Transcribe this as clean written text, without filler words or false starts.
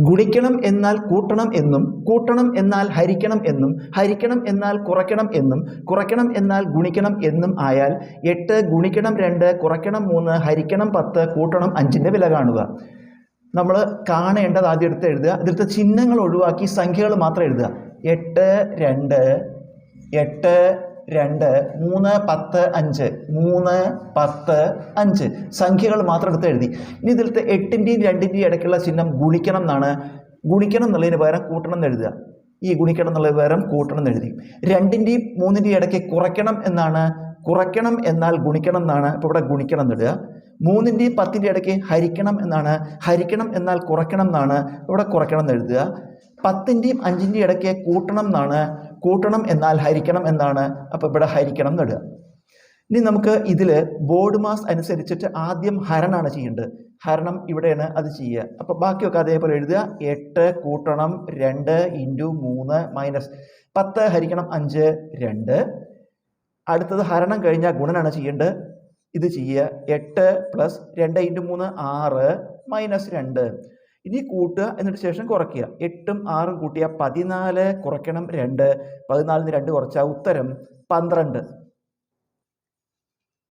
ഗുണിക്കണം എന്നാൽ കൂട്ടണം എന്നും കൂട്ടണം എന്നാൽ ഹരിക്കണം എന്നും ഹരിക്കണം എന്നാൽ കുറയ്ക്കണം എന്നും കുറയ്ക്കണം എന്നാൽ ഗുണിക്കണം എന്നും ആയാൽ 8 ഗുണിക്കണം 2 കുറയ്ക്കണം 3 ഹരിക്കണം 10 കൂട്ടണം 5ൻ്റെ വില കാണുക. നമ്മൾ കാണേണ്ടത് ആദ്യം എടുത്ത് എഴുതുക. ഇതിലത്തെ ചിഹ്നങ്ങൾ ഒഴിവാക്കി സംഖ്യകൾ മാത്രം എഴുതുക. 8 2 8 2 3 10 5 3 10 5 സംഖ്യകൾ മാത്രം എടുത്ത് എഴുതി. ഇനി ഇതിലത്തെ 8ൻ്റെയും 2ൻ്റെയും ഇടയ്ക്കുള്ള ചിഹ്നം ഗുണിക്കണം എന്നാണ്. ഗുണിക്കണം എന്നുള്ളതിന് പകരം കൂട്ടണം എന്ന് എഴുതുക. ഈ ഗുണിക്കണം എന്നുള്ളതിന് പകരം കൂട്ടണം എന്ന് എഴുതി. 2ൻ്റെയും 3ൻ്റെയും ഇടയ്ക്ക് കുറയ്ക്കണം എന്നാണ്. കുറയ്ക്കണം എന്നാൽ ഗുണിക്കണം എന്നാണ്. ഇപ്പോൾ ഇവിടെ ഗുണിക്കണം എന്നിടുക. 3ൻ്റെയും 10ൻ്റെയും ഇടയ്ക്ക് ഹരിക്കണം എന്നാണ്. ഹരിക്കണം എന്നാൽ കുറയ്ക്കണം എന്നാണ്. ഇവിടെ കുറയ്ക്കണം എന്ന് എഴുതുക. 10ൻ്റെയും 5ൻ്റെയും ഇടയ്ക്ക് കൂട്ടണം എന്നാണ്. കൂട്ടണം എന്നാൽ ഹരിക്കണം എന്നാണ്. അപ്പോൾ ഇവിടെ ഹരിക്കണം എന്നിടുക. ഇനി നമുക്ക് ഇതിൽ ബോർഡ് മാസ് അനുസരിച്ചിട്ട് ആദ്യം ഹരണമാണ് ചെയ്യേണ്ടത്. ഹരണം ഇവിടെയാണ് അത് ചെയ്യുക. അപ്പോൾ ബാക്കിയൊക്കെ അതേപോലെ എഴുതുക. 8 കൂട്ടണം 2 × 3 മൈനസ് 10 ഹരിക്കണം 5 2. അടുത്തത് ഹരണം കഴിഞ്ഞാൽ ഗുണനാണ് ചെയ്യേണ്ടത്. ഇത് ചെയ്യുക. 8 + 2 × 3 6 മൈനസ് 2. ഇനി കൂട്ടുക, എന്നിട്ട് ശേഷം കുറയ്ക്കുക. 8ഉം 6ഉം കൂട്ടിയാൽ 14 കുറയ്ക്കണം 2. 14ന് 2 കുറച്ചാൽ ഉത്തരം 12.